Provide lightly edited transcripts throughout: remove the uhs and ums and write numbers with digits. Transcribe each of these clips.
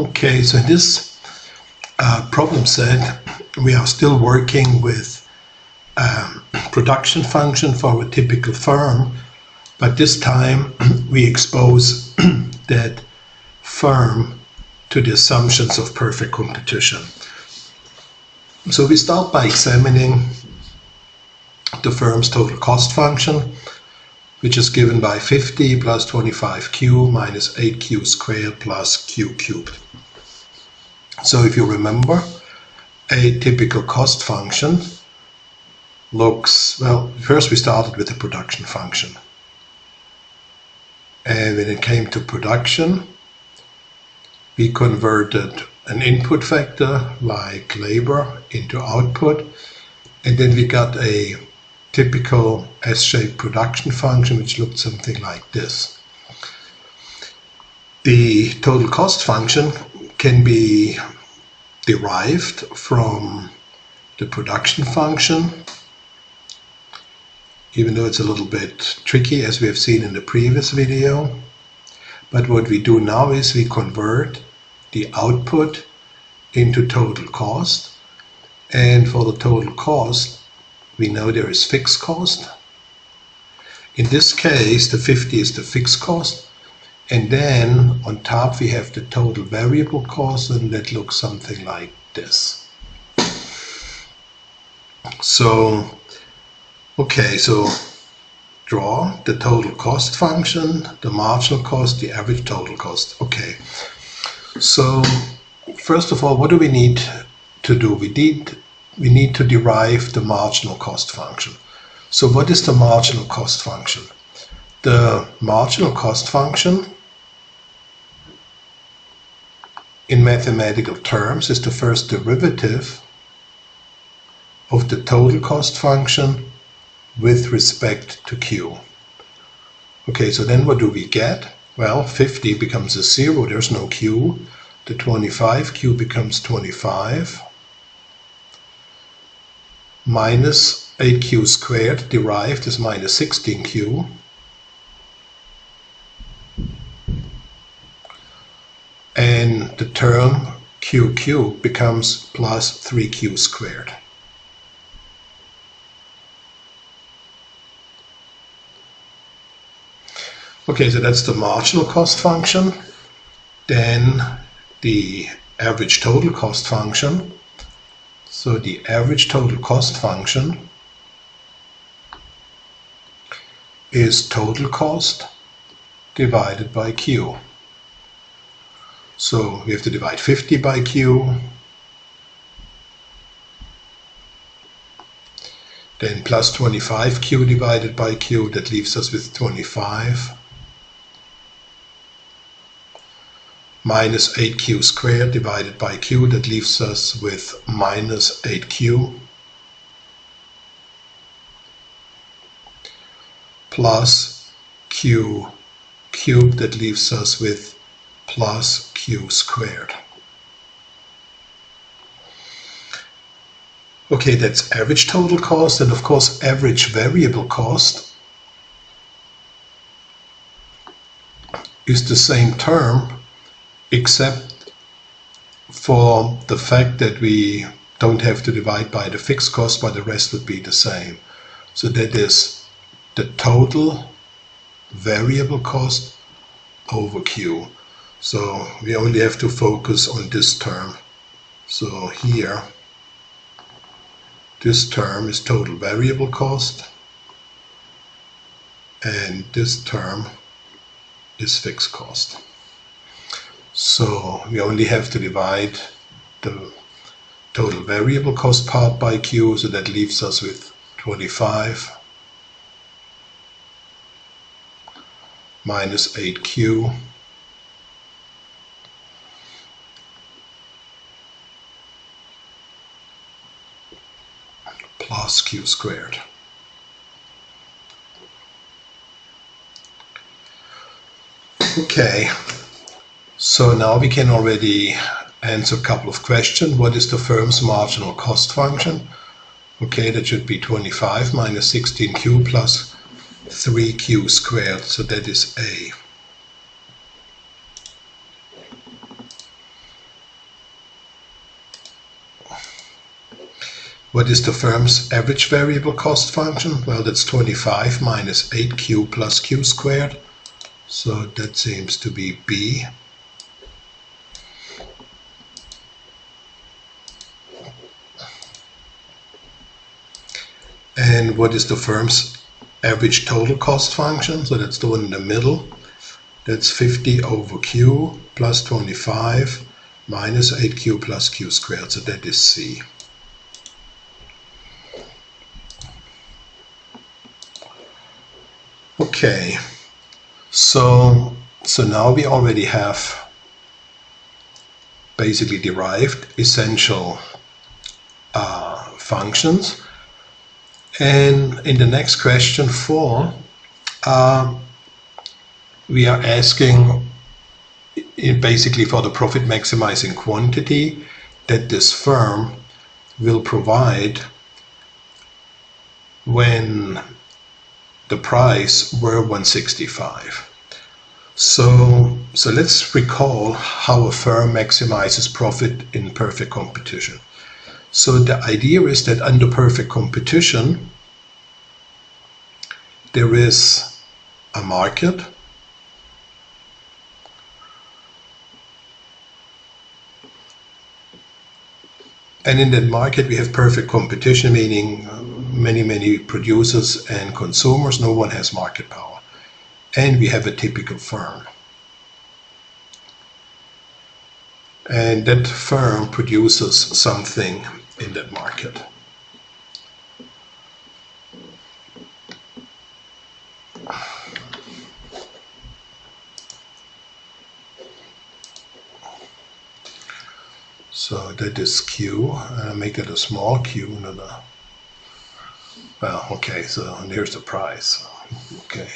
Okay, so in this problem set, we are still working with production function for a typical firm, but this time we expose that firm to the assumptions of perfect competition. So we start by examining the firm's total cost function, which is given by 50 plus 25q minus 8q squared plus q cubed. So if you remember, a typical cost function looks, well, first we started with the production function. And when it came to production, we converted an input factor like labor into output, and then we got a typical S-shaped production function which looked something like this. The total cost function can be derived from the production function, even though it's a little bit tricky as we have seen in the previous video. But what we do now is we convert the output into total cost, and for the total cost we know there is fixed cost. In this case the 50 is the fixed cost, and then on top we have the total variable cost, and that looks something like this. So okay, so draw the total cost function, the marginal cost, the average total cost. Okay, so first of all, what do we need to do? We need to derive the marginal cost function. So what is the marginal cost function? The marginal cost function in mathematical terms is the first derivative of the total cost function with respect to q. Okay, so then what do we get? Well, 50 becomes a 0, there's no q. The 25q becomes 25 minus 8q squared derived is minus 16q, and the term q cubed becomes plus 3q squared. Okay, so that's the marginal cost function. Then the average total cost function. So the average total cost function is total cost divided by q. So we have to divide 50 by q, then plus 25q divided by q, that leaves us with 25, minus 8q squared divided by q, that leaves us with minus 8q, plus q cubed, that leaves us with plus q squared. Okay, that's average total cost, and of course average variable cost is the same term, except for the fact that we don't have to divide by the fixed cost, but the rest would be the same. So that is the total variable cost over q. So we only have to focus on this term. So here, this term is total variable cost, and this term is fixed cost. So we only have to divide the total variable cost part by q, so that leaves us with 25 minus 8q plus q squared. Okay, so now we can already answer a couple of questions. What is the firm's marginal cost function? Okay, that should be 25 minus 16q plus 3q squared, so that is A. What is the firm's average variable cost function? Well, that's 25 minus 8q plus q squared. So that seems to be B. And what is the firm's average total cost function? So that's the one in the middle. That's 50 over q plus 25 minus 8q plus q squared. So that is C. Okay, so now we already have basically derived essential functions. And in the next question 4, we are asking basically for the profit maximizing quantity that this firm will provide when the price were 165. So let's recall how a firm maximizes profit in perfect competition. So the idea is that under perfect competition there is a market, and in that market we have perfect competition, meaning many producers and consumers, no one has market power. And we have a typical firm. And that firm produces something in that market. So that is Q, and I make it a small q, not a, well, okay, so here's the price. Okay.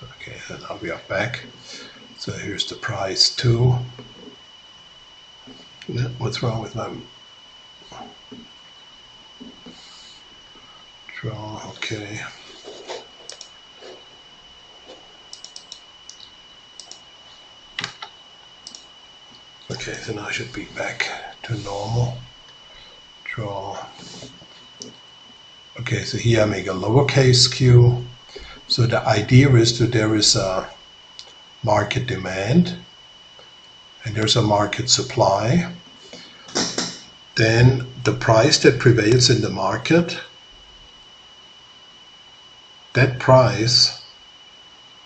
Okay, so now we are back. So here's the price too. What's wrong with my draw? Okay. Okay, so now I should be back to normal. Draw. Okay, so here I make a lowercase q. So the idea is that there is a market demand and there's a market supply. Then the price that prevails in the market, that price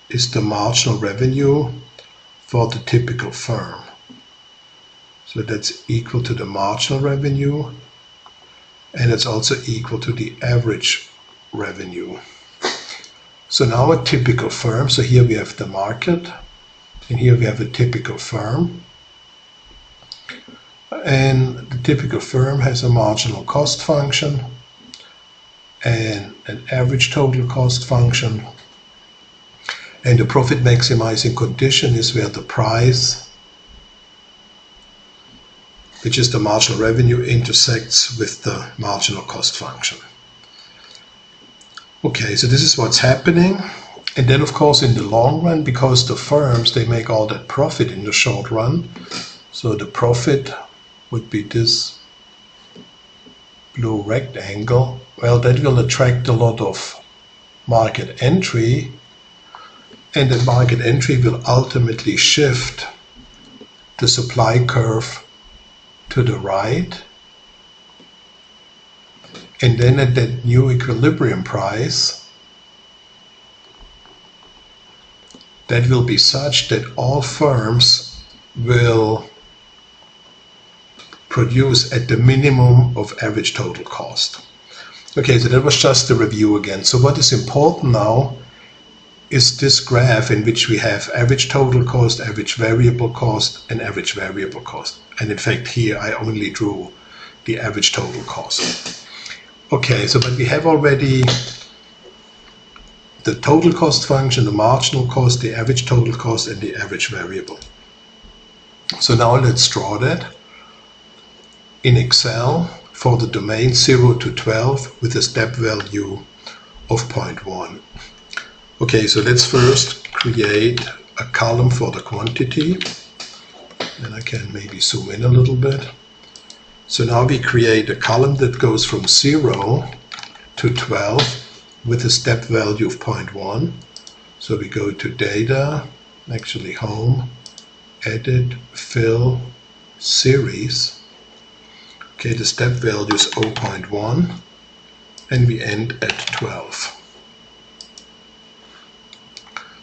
is the marginal revenue for the typical firm. So that's equal to the marginal revenue, and it's also equal to the average revenue. So now a typical firm, so here we have the market, and here we have a typical firm. And the typical firm has a marginal cost function and an average total cost function. And the profit maximizing condition is where the price, which is the marginal revenue, intersects with the marginal cost function. Okay, so this is what's happening. And then of course in the long run, because the firms, they make all that profit in the short run, so the profit would be this blue rectangle. Well, that will attract a lot of market entry, and the market entry will ultimately shift the supply curve to the right, and then at that new equilibrium price, that will be such that all firms will produce at the minimum of average total cost. Okay, so that was just a review again. So what is important now is this graph in which we have average total cost, average variable cost, and average variable cost. And in fact here I only drew the average total cost. Okay, so but we have already the total cost function, the marginal cost, the average total cost, and the average variable. So now let's draw that in Excel for the domain 0 to 12 with a step value of 0.1. Okay, so let's first create a column for the quantity, and I can maybe zoom in a little bit. So now we create a column that goes from 0 to 12 with a step value of 0.1. So we go to Data, actually Home, Edit, Fill, Series. Okay, the step value is 0.1, and we end at 12.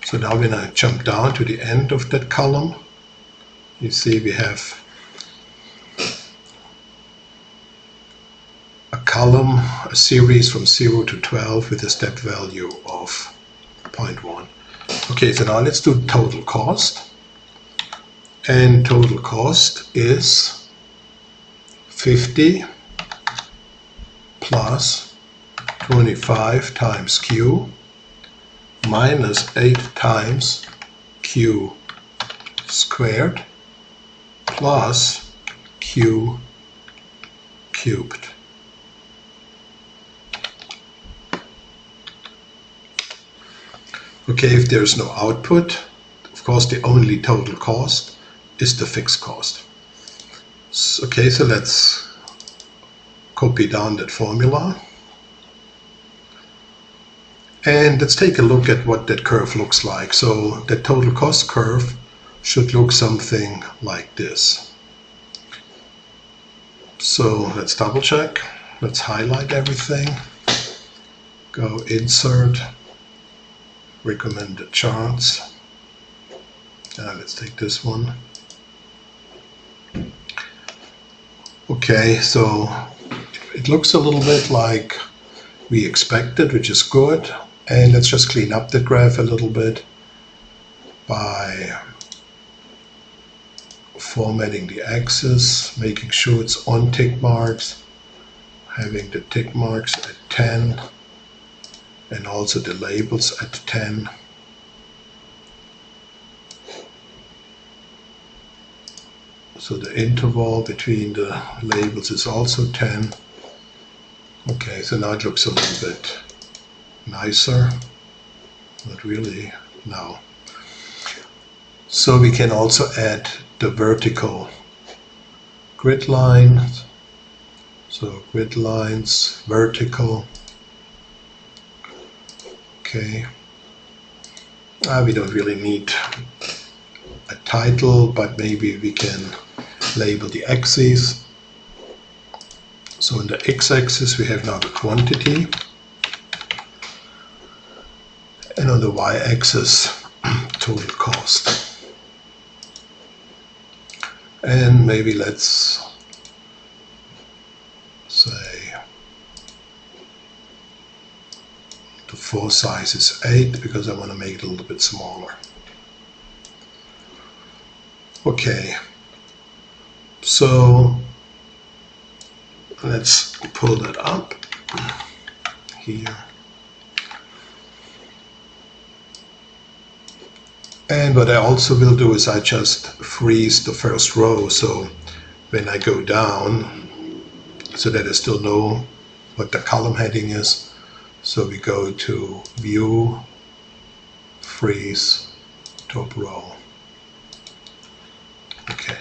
So now when I jump down to the end of that column, you see we have a column, a series from 0 to 12 with a step value of 0.1. Okay, so now let's do total cost. And total cost is 50 plus 25 times Q minus 8 times Q squared plus Q cubed. Okay, if there's no output, of course the only total cost is the fixed cost. Okay, so let's copy down that formula. And let's take a look at what that curve looks like. So the total cost curve should look something like this. So let's double check. Let's highlight everything. Go Insert, Recommended Charts. Let's take this one. Okay, so it looks a little bit like we expected, which is good. And let's just clean up the graph a little bit by formatting the axis, making sure it's on tick marks, having the tick marks at 10, and also the labels at 10. So the interval between the labels is also 10. Okay, so now it looks a little bit nicer, not really, no. So we can also add the vertical grid lines. So grid lines, vertical. Okay. We don't really need a title, but maybe we can label the axes. So in the x-axis we have now the quantity, and on the y-axis total cost. And maybe let's say the font size is 8 because I want to make it a little bit smaller. Okay, so let's pull that up here. And what I also will do is I just freeze the first row, so when I go down, so that I still know what the column heading is. So we go to View, Freeze, Top Row. Okay.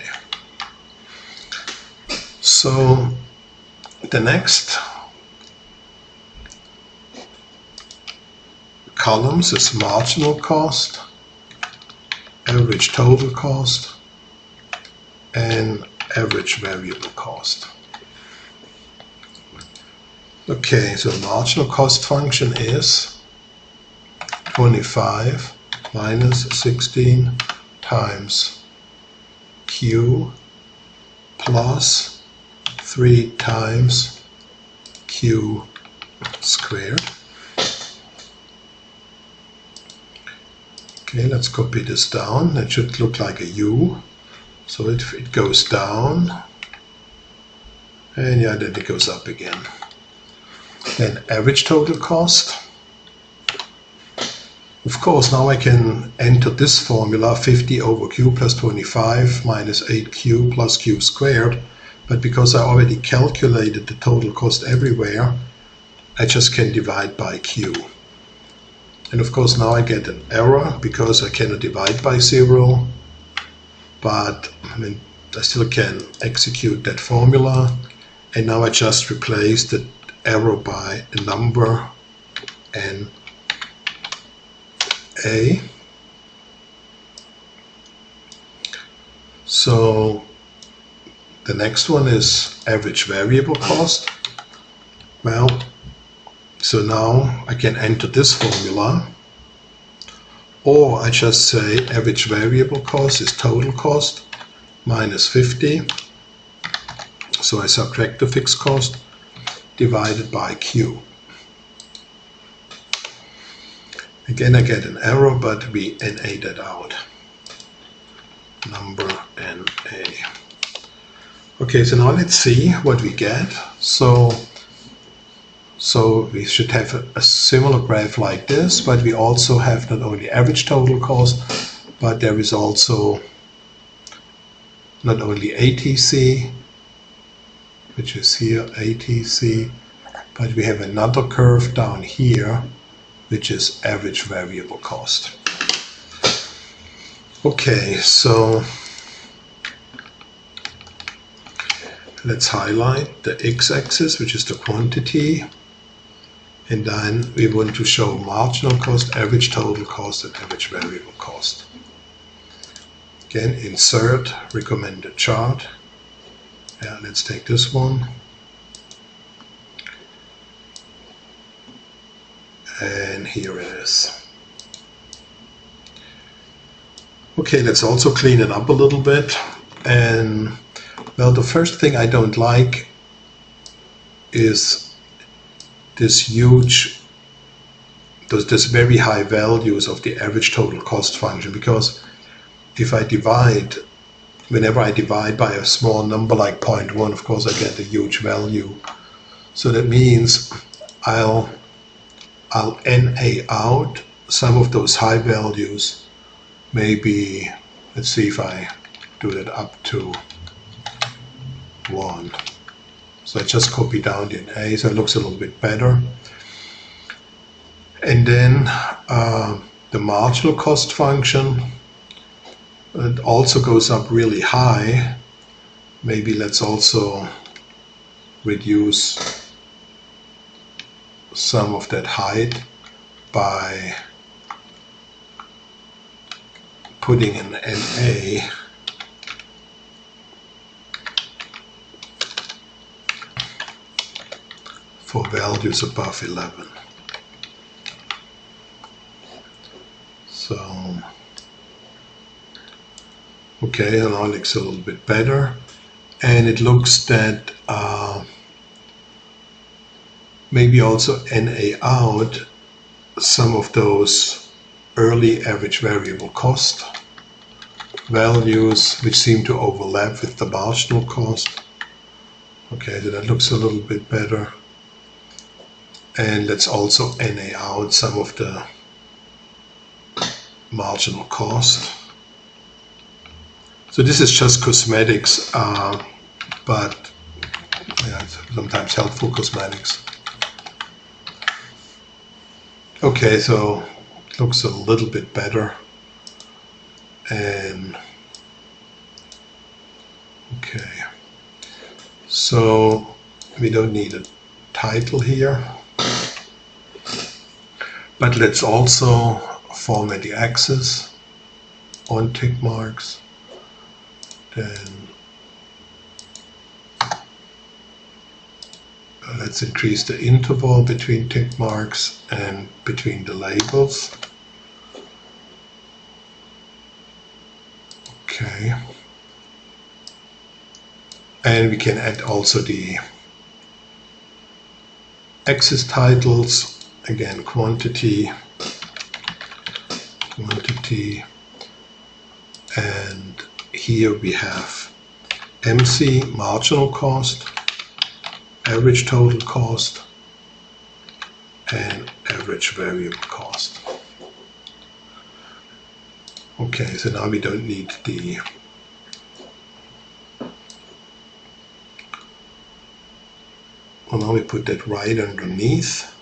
So the next columns is marginal cost, average total cost, and average variable cost. Okay, so marginal cost function is 25 minus 16 times Q plus 3 times Q squared. Okay, let's copy this down. It should look like a U. So it goes down, and yeah, then it goes up again. Then average total cost. Of course, now I can enter this formula, 50 over Q plus 25 minus 8Q plus Q squared. But because I already calculated the total cost everywhere, I just can divide by Q. And of course now I get an error because I cannot divide by 0, but I still can execute that formula. And now I just replace the error by a number n a. So the next one is average variable cost. Well, so now I can enter this formula, or I just say average variable cost is total cost minus 50. So I subtract the fixed cost divided by Q. Again, I get an error, but we NA that out. Number NA. Okay, so now let's see what we get. So we should have a similar graph like this, but we also have not only average total cost, but there is also not only ATC, which is here ATC, but we have another curve down here, which is average variable cost. Okay, so let's highlight the x-axis, which is the quantity, and then we want to show marginal cost, average total cost, and average variable cost. Again, insert recommended chart. Yeah, let's take this one. And here it is. Okay, let's also clean it up a little bit. And well, the first thing I don't like is this very high values of the average total cost function, because if I divide, whenever I divide by a small number like 0.1, of course I get a huge value. So that means I'll NA out some of those high values. Maybe, let's see if I do that up to 1. So I just copy down the NA, so it looks a little bit better. And then the marginal cost function, it also goes up really high. Maybe let's also reduce some of that height by putting an NA for values above 11. So, okay, and now it looks a little bit better. And it looks that maybe also NA out some of those early average variable cost values which seem to overlap with the marginal cost. Okay, so that looks a little bit better. And let's also NA out some of the marginal cost. So this is just cosmetics, but yeah, it's sometimes helpful cosmetics. Okay, so it looks a little bit better. And okay, so we don't need a title here, but let's also format the axis on tick marks. Then let's increase the interval between tick marks and between the labels. Okay. And we can add also the axis titles. Again, quantity, and here we have MC, marginal cost, average total cost, and average variable cost. Okay, so now we don't need the well, now we put that right underneath.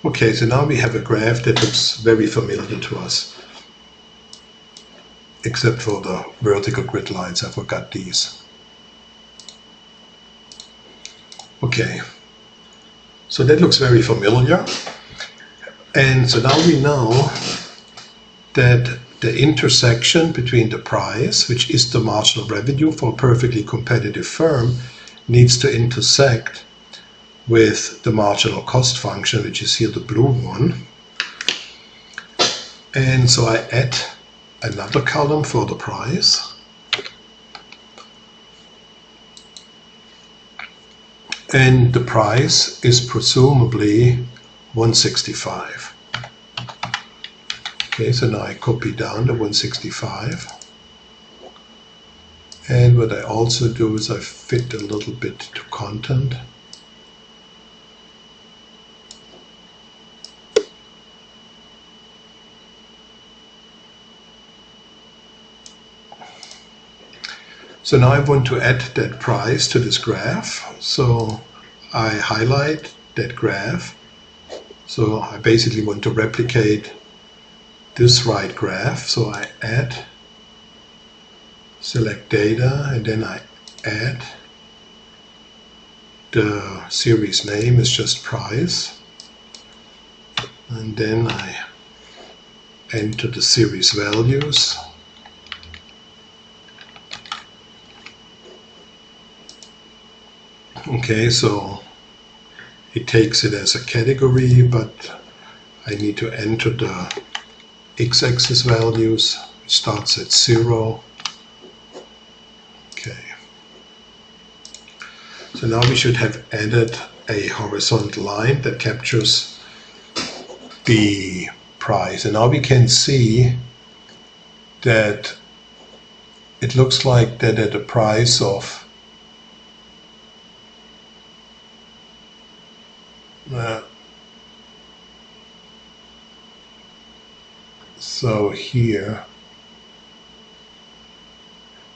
Okay, so now we have a graph that looks very familiar to us, except for the vertical grid lines. I forgot these. Okay, so that looks very familiar. And so now we know that the intersection between the price, which is the marginal revenue for a perfectly competitive firm, needs to intersect with the marginal cost function, which is here the blue one. And so I add another column for the price. And the price is presumably 165. Okay, so now I copy down the 165. And what I also do is I fit a little bit to content. So now I want to add that price to this graph. So I highlight that graph. So I basically want to replicate this right graph. So I add, select data, and then I add the series name is just price. And then I enter the series values. Okay, so it takes it as a category, but I need to enter the x-axis values. It starts at 0. Okay. So now we should have added a horizontal line that captures the price. And now we can see that it looks like that at a price of so here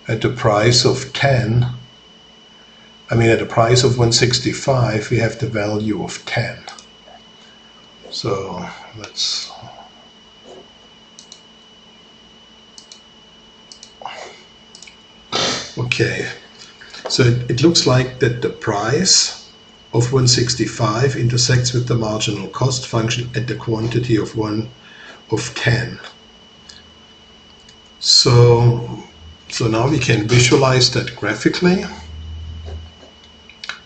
at the price of 10, at the price of 165 we have the value of 10. So let's okay, so it looks like that the price of 165 intersects with the marginal cost function at the quantity of 10. So now we can visualize that graphically.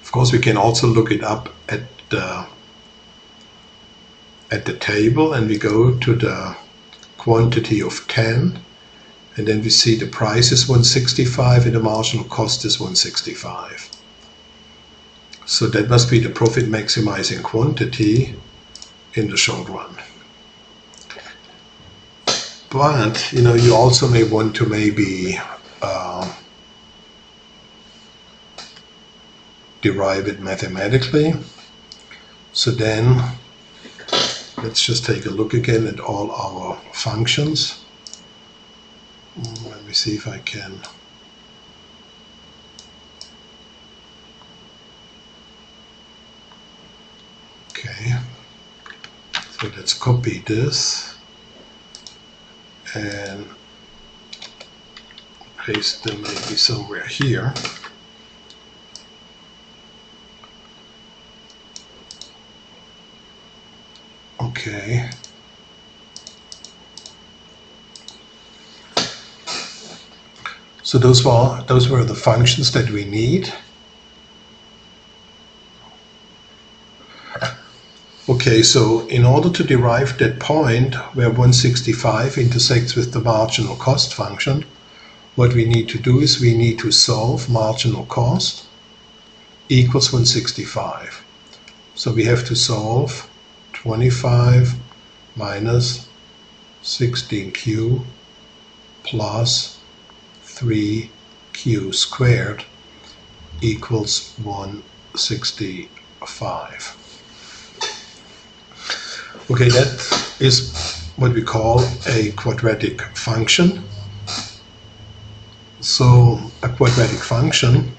Of course, we can also look it up at the table, and we go to the quantity of 10, and then we see the price is 165 and the marginal cost is 165. So that must be the profit maximizing quantity in the short run. But you also may want to maybe derive it mathematically. So then let's just take a look again at all our functions. Let me see if I can. Okay, so let's copy this and paste them maybe somewhere here. Okay. So those were the functions that we need. Okay, so in order to derive that point where 165 intersects with the marginal cost function, what we need to do is we need to solve marginal cost equals 165. So we have to solve 25 minus 16q plus 3q squared equals 165. Okay, that is what we call a quadratic function. So a quadratic function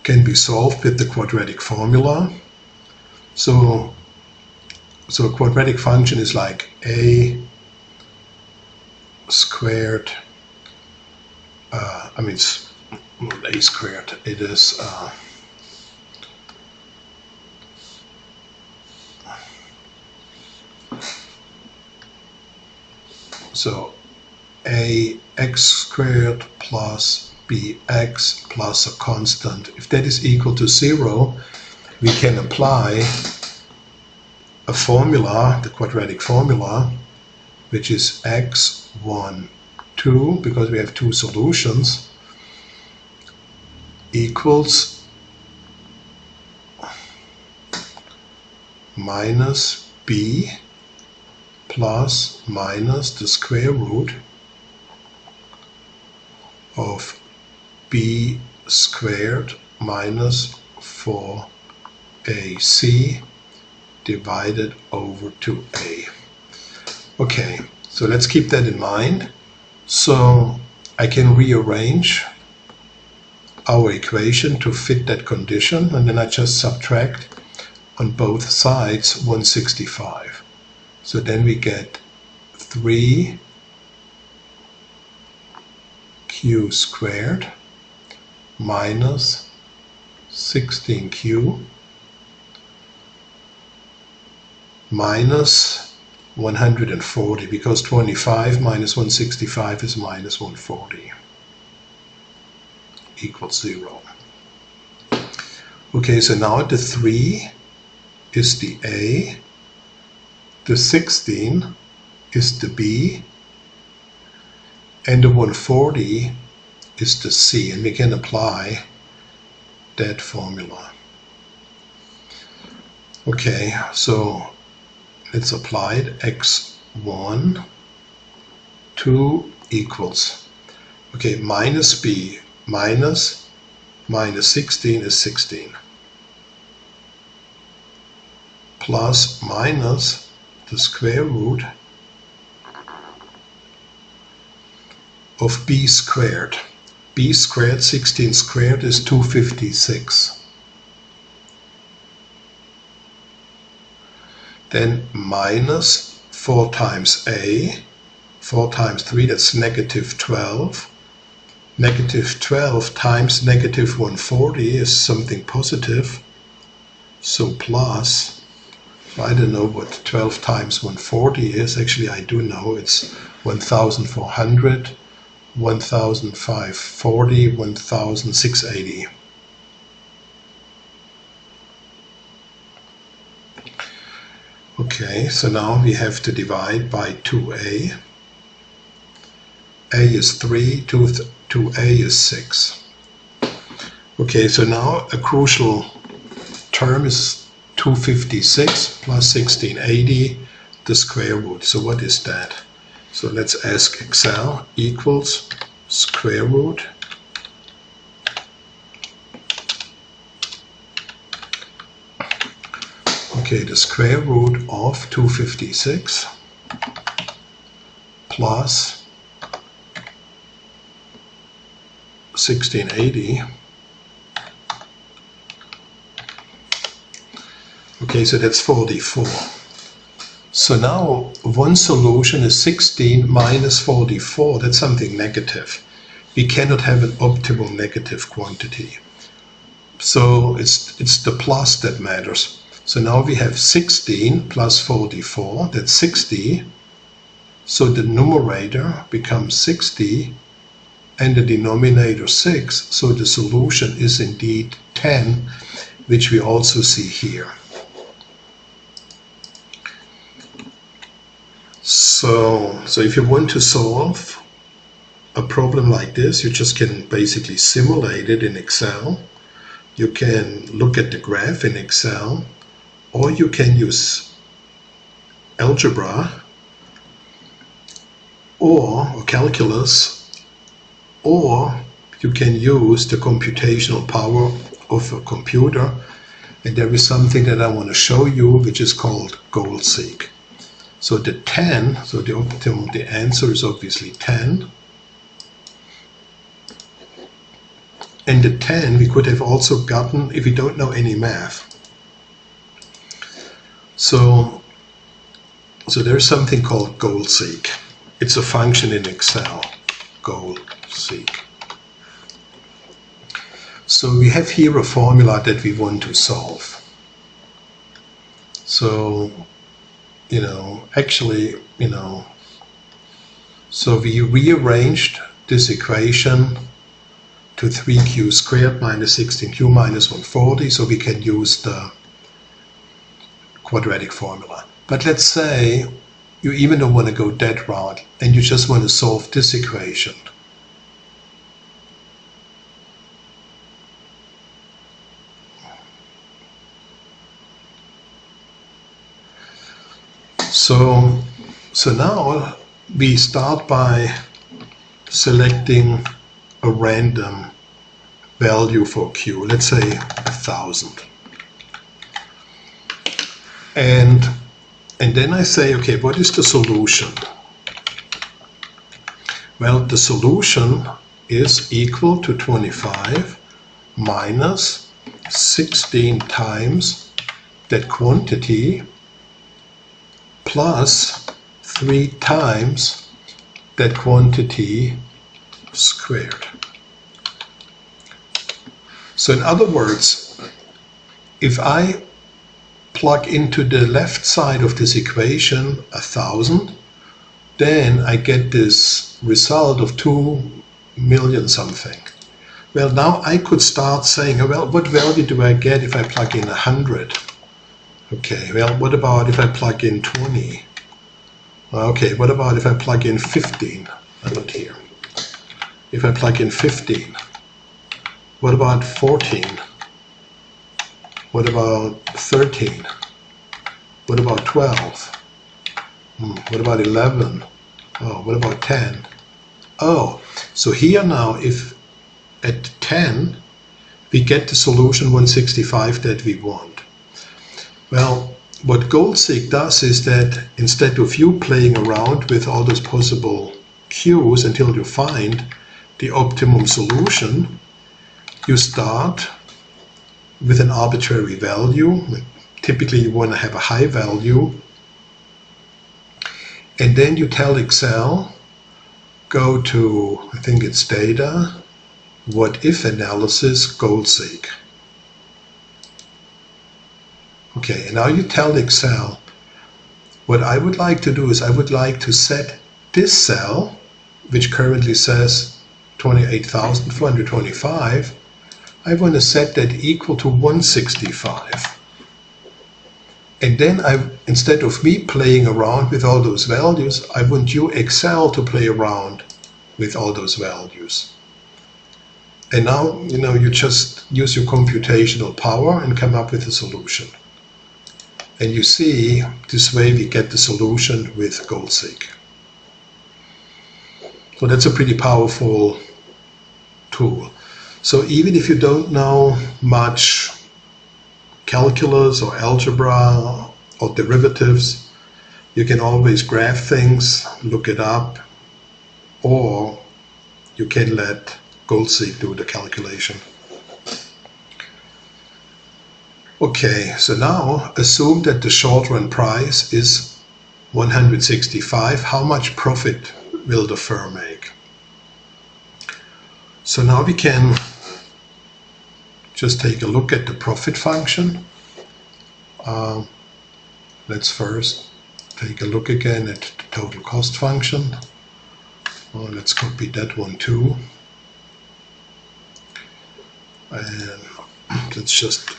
can be solved with the quadratic formula. So So a quadratic function is like a squared, I mean, it's not a squared, it is so a x squared plus bx plus a constant. If that is equal to 0, we can apply a formula, the quadratic formula, which is x1, 2, because we have two solutions, equals minus b plus minus the square root of b squared minus 4ac divided over 2a. Okay, so let's keep that in mind. So I can rearrange our equation to fit that condition, and then I just subtract on both sides 165. So then we get 3q squared minus 16q minus 140, because 25 minus 165 is minus 140, equals 0. Okay, so now the 3 is the A, the 16 is the B, and the 140 is the C, and we can apply that formula. Okay, so let's apply it. x1, 2 equals, okay, minus b, minus 16 is 16, plus minus the square root of b squared. B squared, 16 squared is 256. Then minus 4 times a, 4 times 3, that's negative 12. Negative 12 times negative 140 is something positive. So plus, I don't know what 12 times 140 is. Actually, I do know. It's 1,400, 1,540, 1,680. Okay, so now we have to divide by 2a. A is 3, 2a is 6. Okay, so now a crucial term is 256 plus 1680, the square root. So what is that? So let's ask Excel, equals square root okay, the square root of 256 plus 1680. Okay, so that's 44. So now one solution is 16 minus 44. That's something negative. We cannot have an optimal negative quantity. So it's the plus that matters. So now we have 16 plus 44, that's 60. So the numerator becomes 60 and the denominator 6. So the solution is indeed 10, which we also see here. So if you want to solve a problem like this, you just can basically simulate it in Excel. You can look at the graph in Excel, or you can use algebra or calculus, or you can use the computational power of a computer. And there is something that I want to show you, which is called goal-seek. So the 10, so the answer is obviously 10. And the 10 we could have also gotten if we don't know any math. So So there's something called goal seek. It's a function in Excel, goal seek. So we have here a formula that we want to solve. So, so we rearranged this equation to 3q squared minus 16q minus 140, so we can use the quadratic formula. But let's say you even don't want to go that route and you just want to solve this equation. So now we start by selecting a random value for q, let's say 1000. And then I say, okay, what is the solution? Well, the solution is equal to 25 minus 16 times that quantity plus 3 times that quantity squared. So in other words, if I plug into the left side of this equation 1000, then I get this result of 2 million something. Well, now I could start saying, well, what value do I get if I plug in 100? Okay, well, what about if I plug in 20? Okay, what about if I plug in 15? Look here. If I plug in 15, what about 14? What about 13? What about 12? What about 11? Oh, what about 10? Oh, so here now, if at 10, we get the solution 165 that we want. Well, what goal seek does is that instead of you playing around with all those possible q's until you find the optimum solution, you start with an arbitrary value. Typically you want to have a high value, and then you tell Excel, go to, I think it's data, what if analysis, goal seek. Okay, and now you tell Excel, what I would like to do is I would like to set this cell, which currently says 28,425, I want to set that equal to 165. And then instead of me playing around with all those values, I want you, Excel, to play around with all those values. And now, you just use your computational power and come up with a solution. And you see, this way we get the solution with goal seek. So that's a pretty powerful tool. So even if you don't know much calculus or algebra or derivatives, you can always graph things, look it up, or you can let goal seek do the calculation. Okay, so now assume that the short run price is 165. How much profit will the firm make? So now we can just take a look at the profit function. Let's first take a look again at the total cost function. Let's copy that one too. And let's just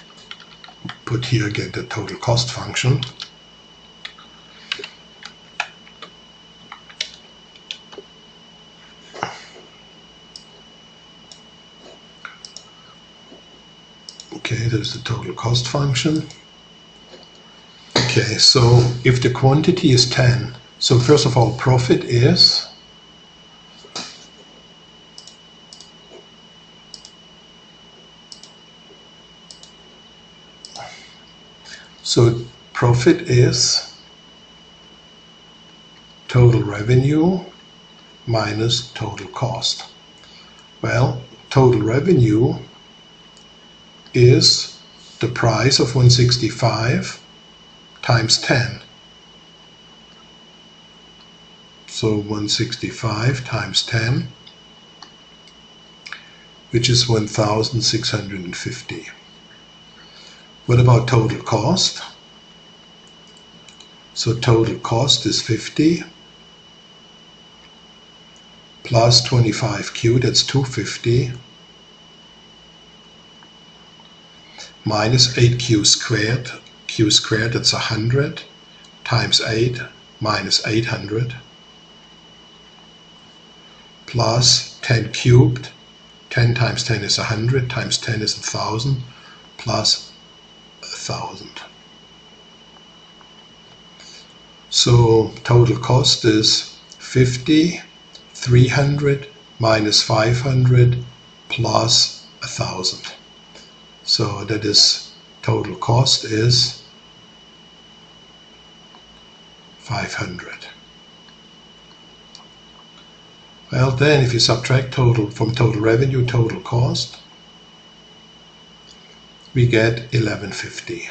put here again the total cost function. Okay, there's the total cost function. Okay, so if the quantity is 10, so first of all, profit is total revenue minus total cost. Well, total revenue is the price of 165 times 10. So 165 times 10, which is 1,650. What about total cost? So total cost is 50 plus 25Q, that's 250, minus 8Q squared, Q squared, that's 100, times 8, minus 800, plus 10 cubed, 10 times 10 is 100, times 10 is 1,000, plus 1,000. So total cost is 50, 300 minus 500 plus 1,000. So that is total cost is 500. Well, then if you subtract total from total revenue, total cost, we get 1150.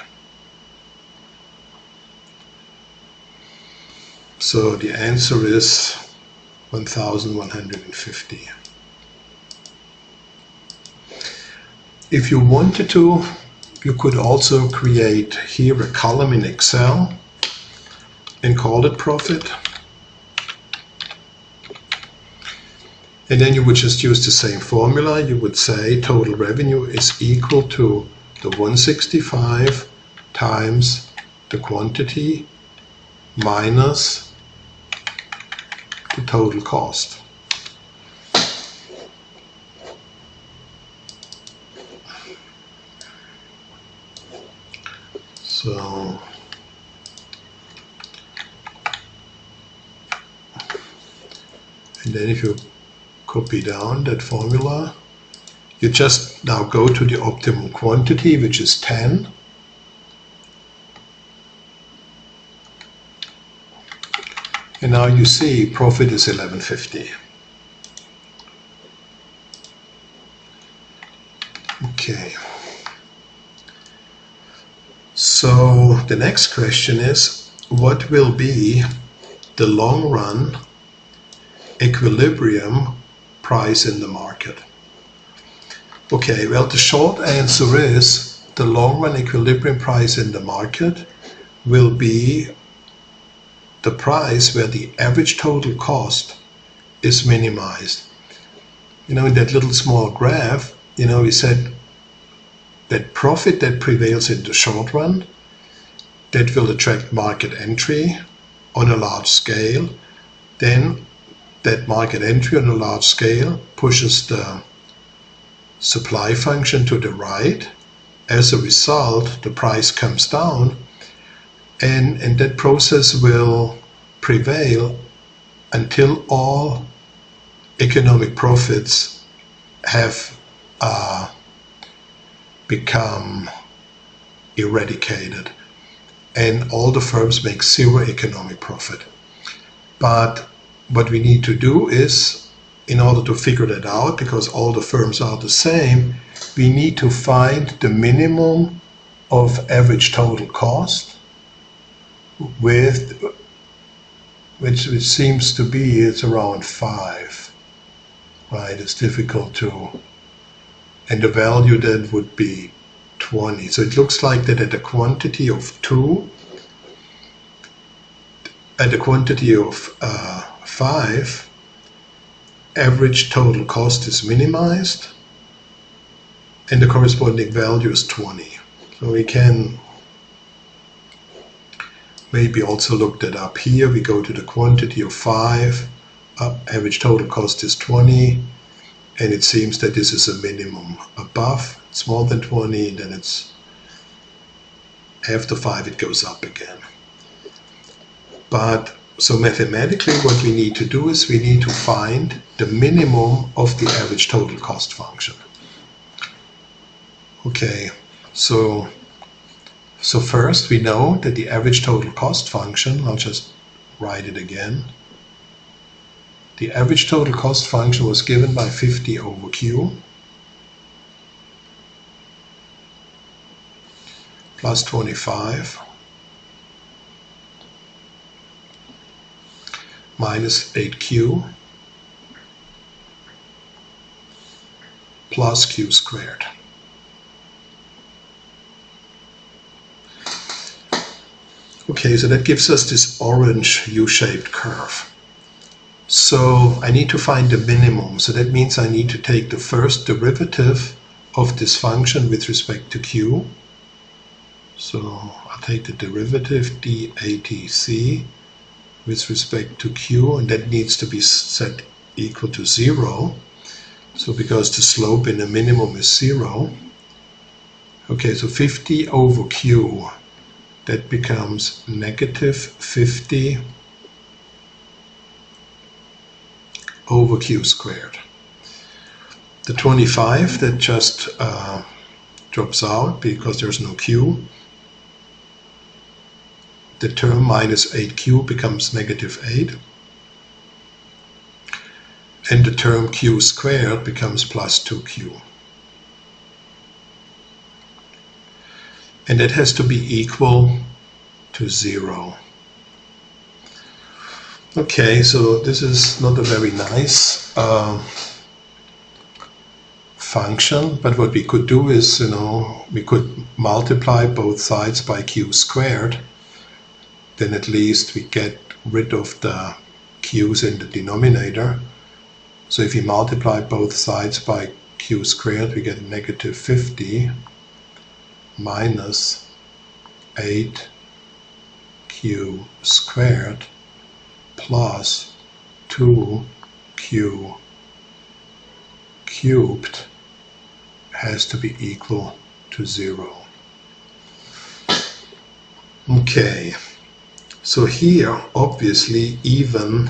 So the answer is 1,150. If you wanted to, you could also create here a column in Excel and call it profit. And then you would just use the same formula. You would say total revenue is equal to the 165 times the quantity minus the total cost. So and then if you copy down that formula, you just now go to the optimum quantity, which is 10. And now you see profit is 1150. Okay. So the next question is, what will be the long run equilibrium price in the market? Okay, well, the short answer is the long run equilibrium price in the market will be the price where the average total cost is minimized. You know, in that little small graph, you know, we said that profit that prevails in the short run, that will attract market entry on a large scale. Then that market entry on a large scale pushes the supply function to the right. As a result, the price comes down, and that process will prevail until all economic profits have become eradicated and all the firms make zero economic profit. But what we need to do is, in order to figure that out, because all the firms are the same, we need to find the minimum of average total cost, with which seems to be, it's around 5, right? It's difficult to, and the value then would be 20. So it looks like that at a quantity of 2, at a quantity of 5, average total cost is minimized and the corresponding value is 20. So we can maybe also look that up here. We go to the quantity of 5, average total cost is 20, and it seems that this is a minimum. Above, it's more than 20, then it's after 5 it goes up again. But so mathematically what we need to do is we need to find the minimum of the average total cost function. Okay, so first we know that the average total cost function, I'll just write it again. The average total cost function was given by 50 over Q plus 25 minus 8q plus q squared. Okay, so that gives us this orange U-shaped curve. So I need to find the minimum. So that means I need to take the first derivative of this function with respect to q. So I'll take the derivative dATC with respect to q, and that needs to be set equal to 0. So because the slope in the minimum is 0. Okay, so 50 over q, that becomes negative 50 over q squared. The 25, that just drops out because there's no q. The term minus 8q becomes negative 8. And the term q squared becomes plus 2q. And that has to be equal to 0. Okay, so this is not a very nice function, but what we could do is, we could multiply both sides by q squared. Then at least we get rid of the q's in the denominator. So if we multiply both sides by q squared, we get negative 50 minus 8q squared plus 2q cubed has to be equal to 0. Okay, so here obviously even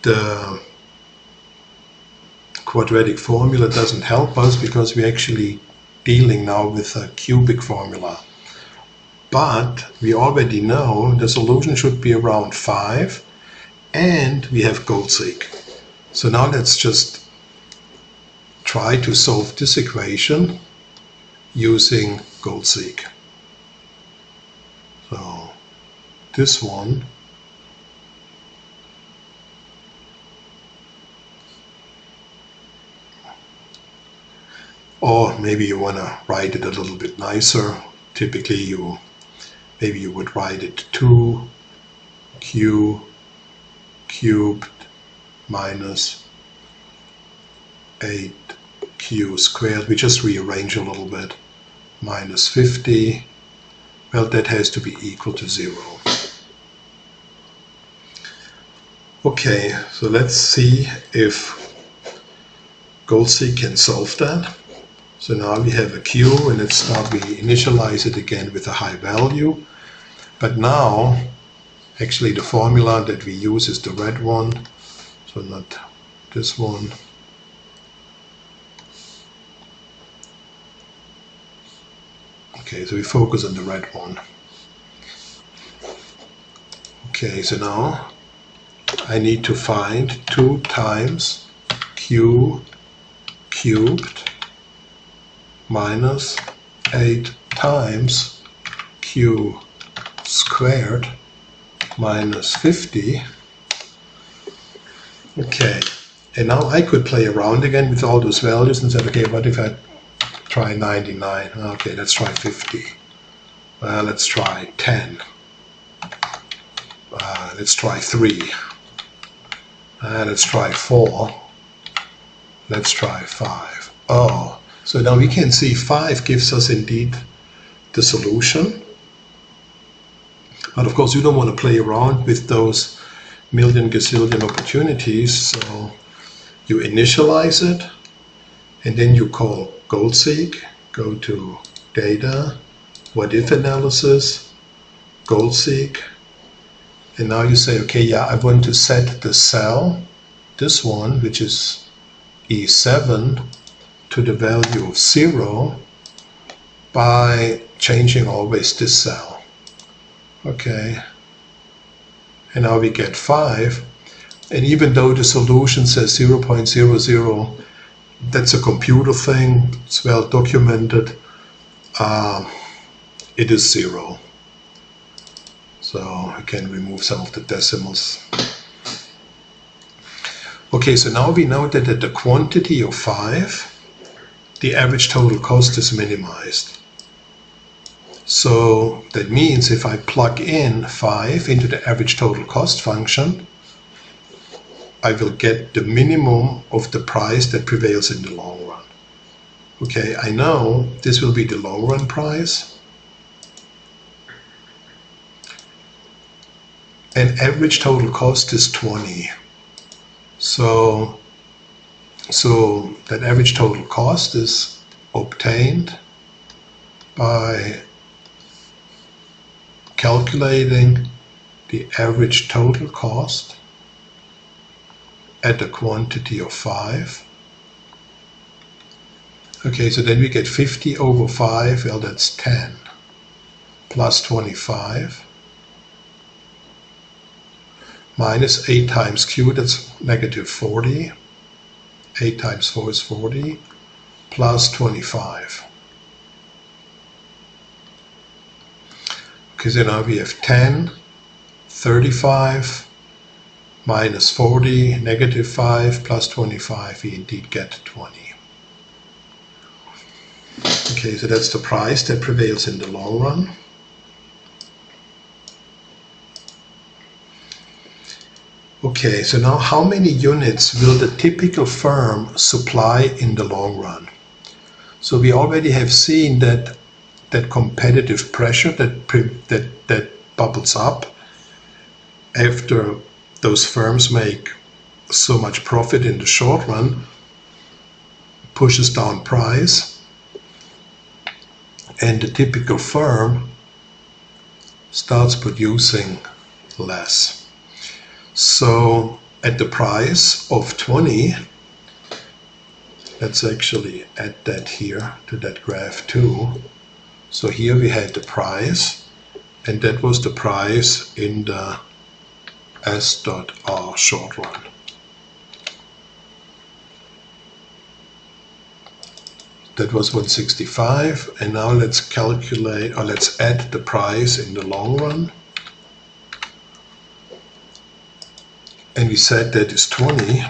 the quadratic formula doesn't help us because we're actually dealing now with a cubic formula. But we already know the solution should be around 5, and we have goal-seek. So now let's just try to solve this equation using goal-seek. So this one or maybe you want to write it a little bit nicer. Typically maybe you would write it 2q cubed minus 8q squared. We just rearrange a little bit. Minus 50. Well, that has to be equal to 0. Okay, so let's see if goal-seek can solve that. So now we have a q, and let's now we initialize it again with a high value. But now, actually the formula that we use is the red one, so not this one. Okay, so we focus on the red one. Okay, so now I need to find 2 times q cubed minus 8 times q squared minus 50. Okay, and now I could play around again with all those values and say, okay, what if I try 99? Okay, let's try 50. Let's try 10. Let's try 3. Let's try 4. Let's try 5. Oh, so now we can see 5 gives us indeed the solution. But of course you don't want to play around with those million gazillion opportunities, so you initialize it and then you call goal-seek, go to data, what if analysis, goal-seek, and now you say, okay, yeah, I want to set the cell, this one, which is E7, to the value of 0 by changing always this cell. Okay, and now we get 5, and even though the solution says 0.00, that's a computer thing, it's well documented, it is 0. So I can remove some of the decimals. Okay, so now we know that at the quantity of 5, the average total cost is minimized. So that means if I plug in 5 into the average total cost function, I will get the minimum of the price that prevails in the long run. Okay, I know this will be the long run price. And average total cost is 20. So that average total cost is obtained by calculating the average total cost at the quantity of 5. Okay, so then we get 50 over 5, well, that's 10, plus 25, minus 8 times q, that's negative 40. 8 times 4 is 40, plus 25. Okay, so now we have 10, 35, minus 40, negative 5, plus 25, we indeed get 20. Okay, so that's the price that prevails in the long run. Okay, so now how many units will the typical firm supply in the long run? So we already have seen that competitive pressure that bubbles up after those firms make so much profit in the short run pushes down price, and the typical firm starts producing less. So at the price of 20, let's actually add that here to that graph too. So here we had the price, and that was the price in the S.R short run. That was 165, and now let's calculate, or let's add the price in the long run. And we said that is 20.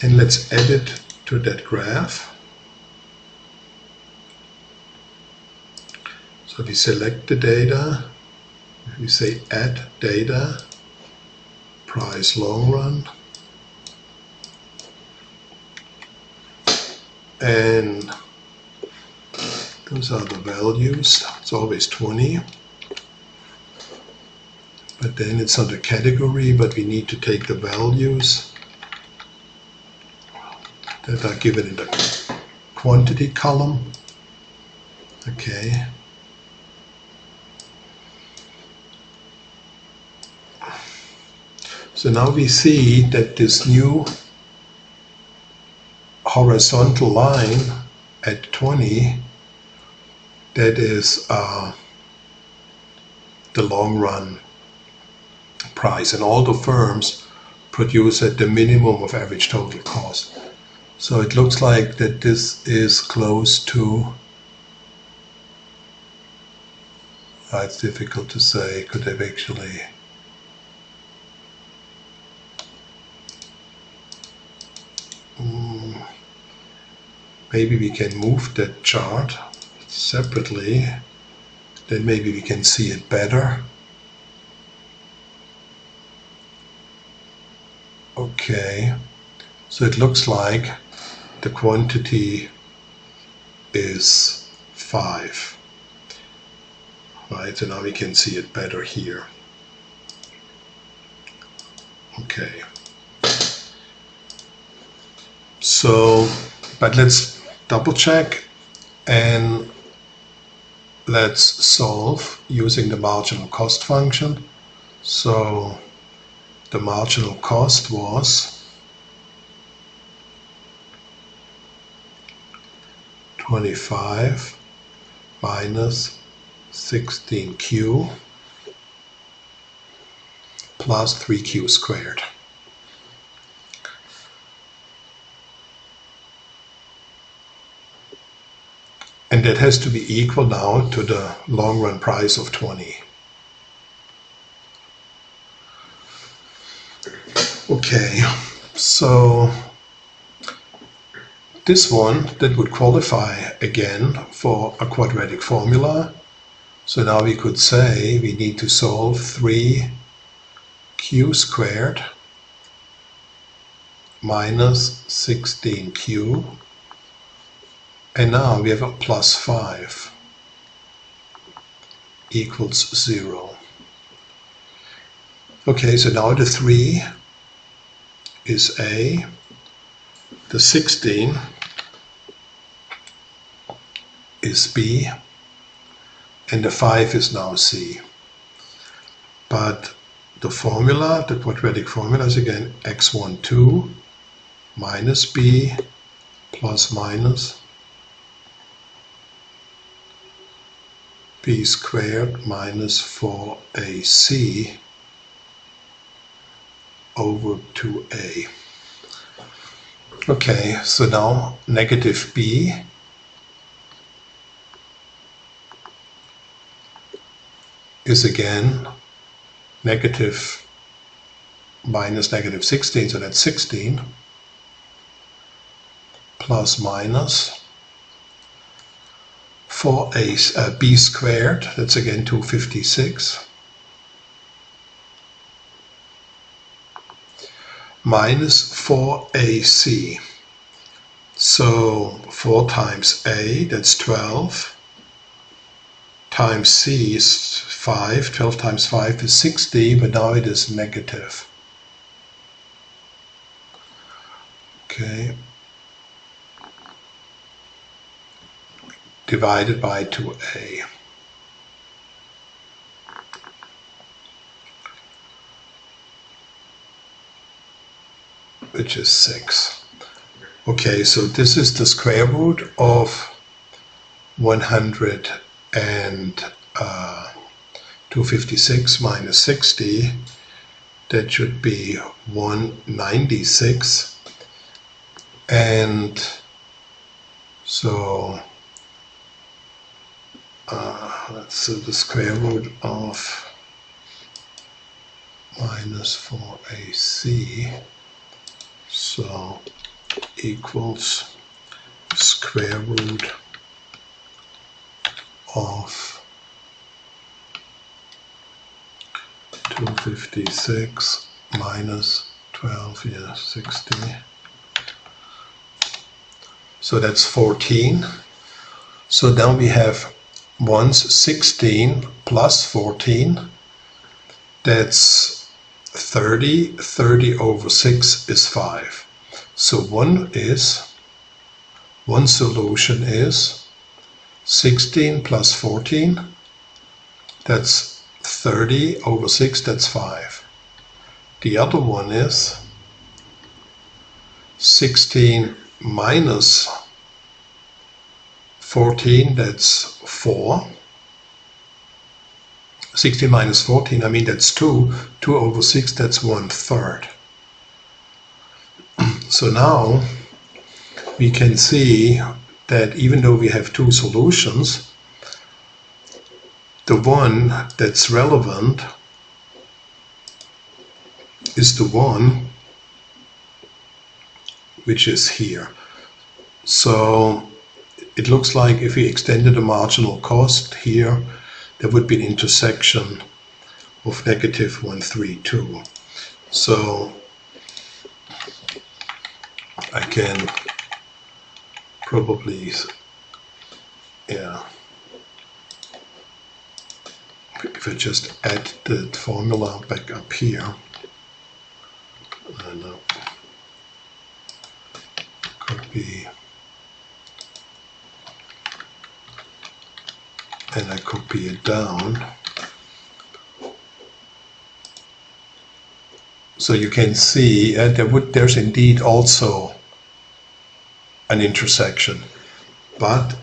And let's add it to that graph. So we select the data, we say add data, price long run, and those are the values. It's always 20, but then it's not a category, but we need to take the values that are given in the quantity column. Okay. So now we see that this new horizontal line at 20, that is the long run price, and all the firms produce at the minimum of average total cost. So it looks like that this is close to, it's difficult to say, could have actually, maybe we can move that chart separately, then maybe we can see it better. Okay, so it looks like the quantity is 5. Right, so now we can see it better here. Okay. So, but let's double check and let's solve using the marginal cost function. So the marginal cost was 25 minus 16q plus 3q squared. And And that has to be equal now to the long run price of 20. Okay, so this one, that would qualify again for a quadratic formula. So now we could say we need to solve 3q squared minus 16q. And now we have a plus 5 equals 0. Okay, so now the 3 is A, the 16 is B, and the 5 is now C. But the formula, the quadratic formula is again x12 minus B plus minus B squared minus 4AC over 2A. Okay, so now negative B is again negative minus negative 16, so that's 16, plus minus 4a b squared, that's again 256, minus 4ac. So 4 times a, that's 12, times c is 5, 12 times 5 is 60, but now it is negative. Okay. Divided by 2a. Which is 6. Okay, so this is the square root of 256 minus 60. That should be 196. And so that's the square root of minus 4ac, so equals square root of 256 minus 12, yeah, 60. So that's 14. So now we have once 16 plus 14, that's 30, 30 over 6 is 5. So one solution is 16 plus 14, that's 30 over 6, that's 5. The other one is 16 minus 14, that's 4. 16 minus 14, I mean that's 2. 2 over 6, that's 1/3. So now we can see that even though we have two solutions, the one that's relevant is the one which is here. So it looks like if we extended the marginal cost here, there would be an intersection of negative 132. So I can probably, yeah, if I just add the formula back up here, and copy, and I copy it down. So you can see there's indeed also an intersection. But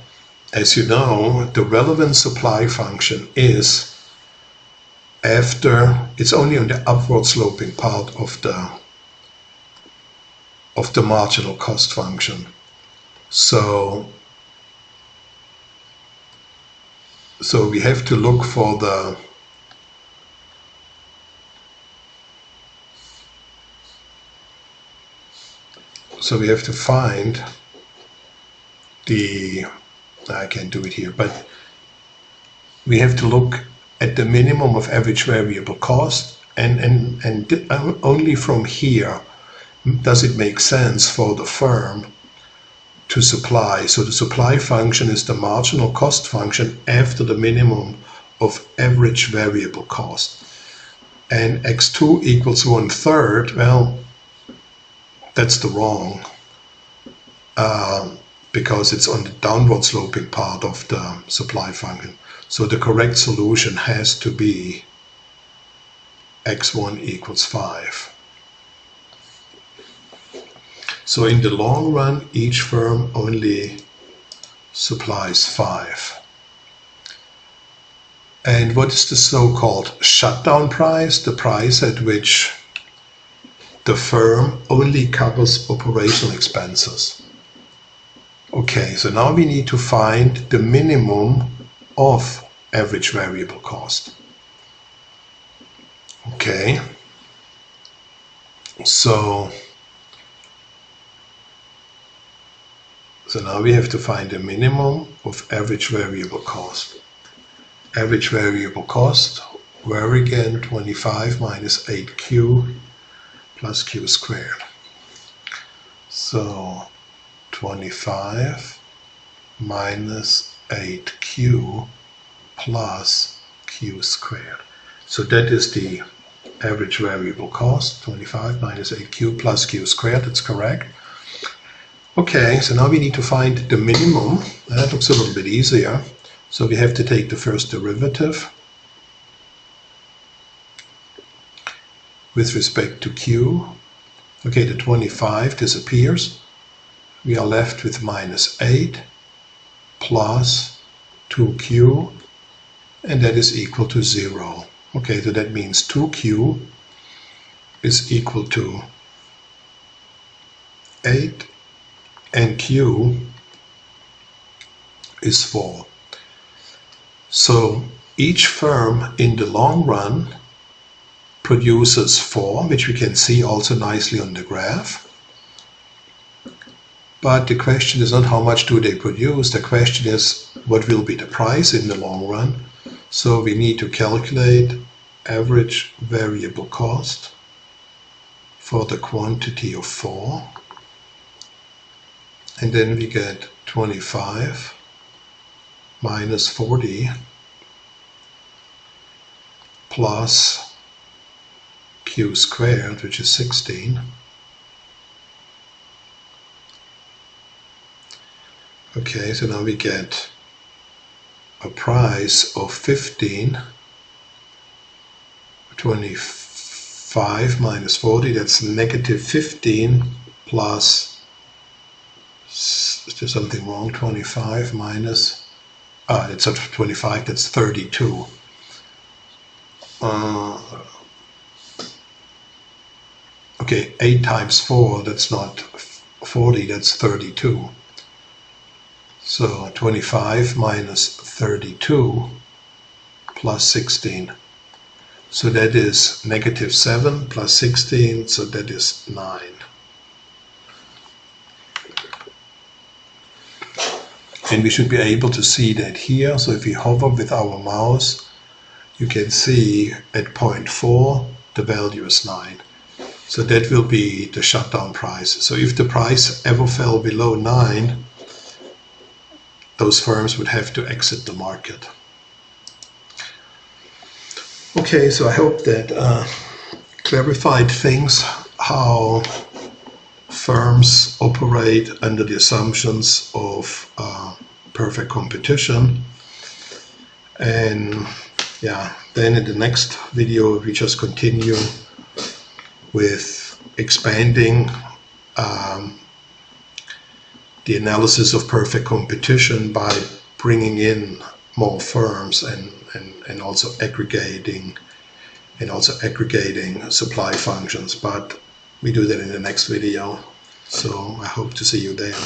as you know, the relevant supply function is it's only on the upward sloping part of the marginal cost function. So So we have to look for the we have to find the, I can't do it here, but we have to look at the minimum of average variable cost, and only from here does it make sense for the firm to supply. So the supply function is the marginal cost function after the minimum of average variable cost. And X2 equals 1/3, well, that's the wrong, because it's on the downward sloping part of the supply function. So the correct solution has to be X1 equals 5. So in the long run, each firm only supplies 5. And what is the so-called shutdown price? The price at which the firm only covers operational expenses. Okay, so now we need to find the minimum of average variable cost. Okay, so now we have to find the minimum of average variable cost. Average variable cost, where again 25 minus 8q plus q squared. So 25 minus 8q plus q squared. So that is the average variable cost, 25 minus 8q plus q squared, that's correct. Okay, so now we need to find the minimum. That looks a little bit easier. So we have to take the first derivative with respect to q. Okay, the 25 disappears. We are left with minus 8 plus 2q, and that is equal to 0. Okay, so that means 2q is equal to 8 and q is 4. So each firm in the long run produces 4, which we can see also nicely on the graph. But the question is not how much do they produce, the question is what will be the price in the long run. So we need to calculate average variable cost for the quantity of 4. And then we get 25 minus 40 plus q squared, which is 16. Okay, so now we get a price of 15. 25 minus 40, that's negative 15 plus, is there something wrong? 25 minus, it's not 25, that's 32. Okay, 8 times 4, that's not 40, that's 32. So 25 minus 32 plus 16. So that is negative 7 plus 16, so that is 9. And we should be able to see that here. So if we hover with our mouse, you can see at point 4, the value is 9. So that will be the shutdown price. So if the price ever fell below 9, those firms would have to exit the market. Okay, so I hope that clarified things, how firms operate under the assumptions of perfect competition. And yeah, then in the next video we just continue with expanding the analysis of perfect competition by bringing in more firms and also aggregating supply functions. But we do that in the next video, so I hope to see you there.